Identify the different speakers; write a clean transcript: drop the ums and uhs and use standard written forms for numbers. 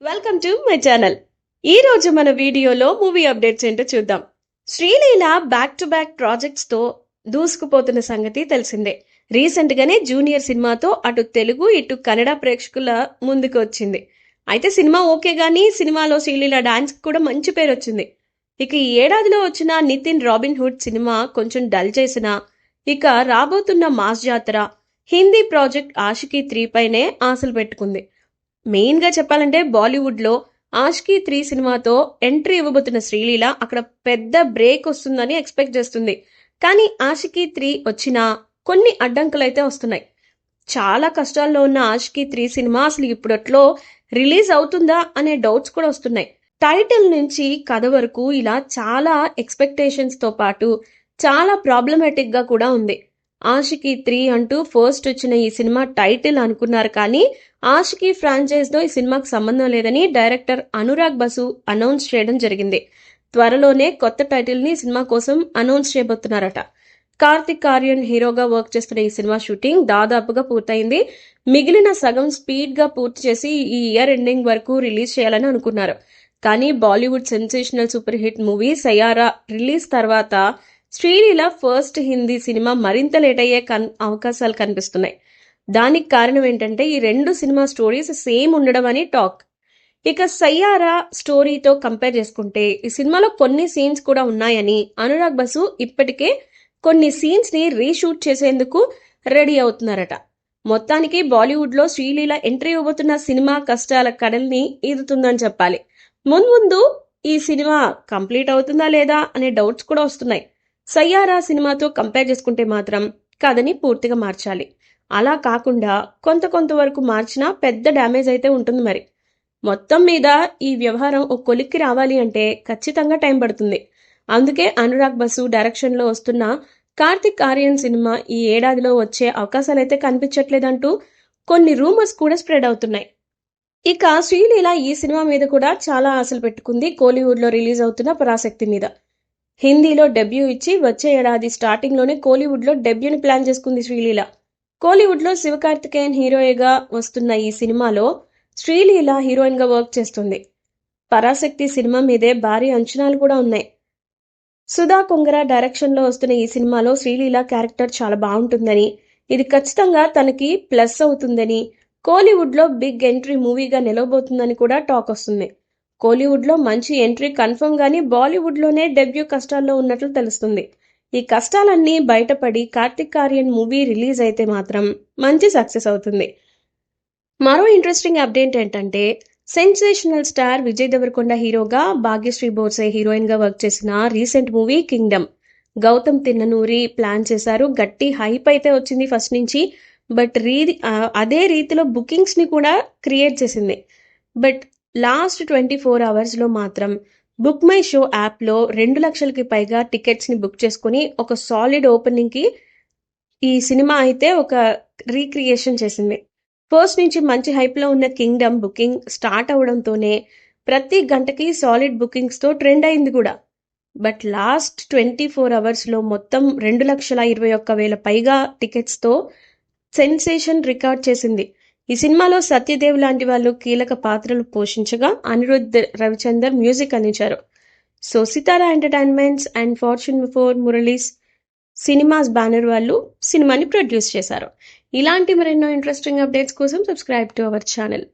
Speaker 1: Welcome to my channel. ఈ రోజు మన వీడియోలో మూవీ అప్డేట్స్ ఏంటో చూద్దాం. Sreeleela back to back projects తో దూసుకుపోతున్న సంగతి తెలిసిందే. రీసెంట్ గానే జూనియర్ సినిమాతో అటు తెలుగు ఇటు కన్నడ ప్రేక్షకుల ముందుకు వచ్చింది. అయితే సినిమా ఓకే గానీ సినిమాలో శ్రీలీల డాన్స్ కూడా మంచి పేరు వచ్చింది. ఇక ఈ ఏడాదిలో వచ్చిన నితిన్ రాబిన్ హుడ్ సినిమా కొంచెం డల్ చేసిన, ఇక రాబోతున్న మాస్ జాతర హిందీ ప్రాజెక్ట్ ఆషికీ 3 పైనే ఆశలు పెట్టుకుంది. మెయిన్గా చెప్పాలంటే బాలీవుడ్లో ఆష్కీ 3 సినిమాతో ఎంట్రీ ఇవ్వబోతున్న శ్రీలీల అక్కడ పెద్ద బ్రేక్ వస్తుందని ఎక్స్పెక్ట్ చేస్తుంది. కానీ ఆషికీ 3 వచ్చినా కొన్ని అడ్డంకులైతే వస్తున్నాయి. చాలా కష్టాల్లో ఉన్న ఆషికీ 3 సినిమా అసలు ఇప్పుడట్లో రిలీజ్ అవుతుందా అనే డౌట్స్ కూడా వస్తున్నాయి. టైటిల్ నుంచి కథ వరకు ఇలా చాలా ఎక్స్పెక్టేషన్స్తో పాటు చాలా ప్రాబ్లమాటిక్గా కూడా ఉంది. ఆషికీ 3 అంటూ ఫస్ట్ వచ్చిన ఈ సినిమా టైటిల్ అనుకున్నారు, కానీ ఆషికీ ఫ్రాంచైజ్తో ఈ సినిమాకు సంబంధం లేదని డైరెక్టర్ అనురాగ్ బసు అనౌన్స్ చేయడం జరిగింది. త్వరలోనే కొత్త టైటిల్ని సినిమా కోసం అనౌన్స్ చేయబోతున్నారట. కార్తిక్ ఆర్యన్ హీరోగా వర్క్ చేస్తున్న ఈ సినిమా షూటింగ్ దాదాపుగా పూర్తయింది. మిగిలిన సగం స్పీడ్గా పూర్తి చేసి ఈ ఇయర్ ఎండింగ్ వరకు రిలీజ్ చేయాలని అనుకున్నారు. కానీ Bollywood sensational super hit movie Saiyaara release తర్వాత శ్రీలీల ఫస్ట్ హిందీ సినిమా మరింత లేట్ అయ్యే అవకాశాలు కనిపిస్తున్నాయి. దానికి కారణం ఏంటంటే ఈ రెండు సినిమా స్టోరీస్ సేమ్ ఉండడం అని టాక్. ఇక సయ్యారా స్టోరీతో కంపేర్ చేసుకుంటే ఈ సినిమాలో కొన్ని సీన్స్ కూడా ఉన్నాయని అనురాగ్ బసు ఇప్పటికే కొన్ని సీన్స్ ని రీషూట్ చేసేందుకు రెడీ అవుతున్నారట. మొత్తానికి బాలీవుడ్ లో శ్రీలీల ఎంట్రీ ఇవ్వబోతున్న సినిమా కష్టాల కడల్ని ఈదుతుందని చెప్పాలి. ముందు ఈ సినిమా కంప్లీట్ అవుతుందా లేదా అనే డౌట్స్ కూడా వస్తున్నాయి. సయ్యారా సినిమాతో కంపేర్ చేసుకుంటే మాత్రం కథని పూర్తిగా మార్చాలి. అలా కాకుండా కొంత వరకు మార్చినా పెద్ద డ్యామేజ్ అయితే ఉంటుంది. మరి మొత్తం మీద ఈ వ్యవహారం ఒక కొలిక్కి రావాలి అంటే ఖచ్చితంగా టైం పడుతుంది. అందుకే అనురాగ్ బసు డైరెక్షన్లో వస్తున్న కార్తిక్ ఆర్యన్ సినిమా ఈ ఏడాదిలో వచ్చే అవకాశాలైతే కనిపించట్లేదంటూ కొన్ని రూమర్స్ కూడా స్ప్రెడ్ అవుతున్నాయి. ఇక శ్రీలీల ఈ సినిమా మీద కూడా చాలా ఆశలు పెట్టుకుంది. కోలీవుడ్లో రిలీజ్ అవుతున్న పరాశక్తి మీద. హిందీలో డెబ్యూ ఇచ్చి వచ్చే ఏడాది స్టార్టింగ్లోనే కోలీవుడ్లో డెబ్యూని ప్లాన్ చేసుకుంది శ్రీలీల. కోలీవుడ్లో శివకార్తికేయన్ హీరోయిగా వస్తున్న ఈ సినిమాలో శ్రీలీల హీరోయిన్గా వర్క్ చేస్తుంది. పరాశక్తి సినిమా మీదే భారీ అంచనాలు కూడా ఉన్నాయి. సుధా కొంగర డైరెక్షన్లో వస్తున్న ఈ సినిమాలో శ్రీలీల క్యారెక్టర్ చాలా బాగుంటుందని, ఇది ఖచ్చితంగా తనకి ప్లస్ అవుతుందని, కోలీవుడ్లో బిగ్ ఎంట్రీ మూవీగా నిలవబోతుందని కూడా టాక్ వస్తుంది. కోలీవుడ్లో మంచి ఎంట్రీ కన్ఫర్మ్ గానీ బాలీవుడ్లోనే డెబ్యూ కష్టాల్లో ఉన్నట్లు తెలుస్తుంది. ఈ కష్టాలన్నీ బయటపడి కార్తిక్ ఆర్యన్ మూవీ రిలీజ్ అయితే మాత్రం మంచి సక్సెస్ అవుతుంది. మరో ఇంట్రెస్టింగ్ అప్డేట్ ఏంటంటే సెన్సేషనల్ స్టార్ విజయ్ దేవరకొండ హీరోగా భాగ్యశ్రీ బోర్సే హీరోయిన్గా వర్క్ చేసిన recent movie Kingdom Gautam Tinnanuri plan చేశారు. గట్టి హైప్ అయితే వచ్చింది ఫస్ట్ నుంచి. బట్ అదే రీతిలో బుకింగ్స్ని కూడా క్రియేట్ చేసింది. బట్ లాస్ట్ 24 అవర్స్లో మాత్రం బుక్ మై షో యాప్లో 2 లక్షలకి పైగా టికెట్స్ని బుక్ చేసుకుని ఒక సాలిడ్ ఓపెనింగ్కి ఈ సినిమా అయితే ఒక రీక్రియేషన్ చేసింది. ఫస్ట్ నుంచి మంచి హైప్లో ఉన్న కింగ్డమ్ బుకింగ్ స్టార్ట్ అవడంతోనే ప్రతి గంటకి సాలిడ్ బుకింగ్స్తో ట్రెండ్ అయింది కూడా. బట్ లాస్ట్ 24 అవర్స్లో మొత్తం 2,21,000 పైగా టికెట్స్తో సెన్సేషన్ రికార్డ్ చేసింది. ఈ సినిమాలో సత్యదేవ్ లాంటి వాళ్ళు కీలక పాత్రలు పోషించగా అనిరుద్ధ్ రవిచందర్ మ్యూజిక్ అందించారు. So Sithara entertainments and fortune 4 మురళీస్ సినిమాస్ బ్యానర్ వాళ్ళు సినిమాని ప్రొడ్యూస్ చేశారు. ఇలాంటి మరెన్నో ఇంట్రెస్టింగ్ అప్డేట్స్ కోసం సబ్స్క్రైబ్ టు అవర్ ఛానల్.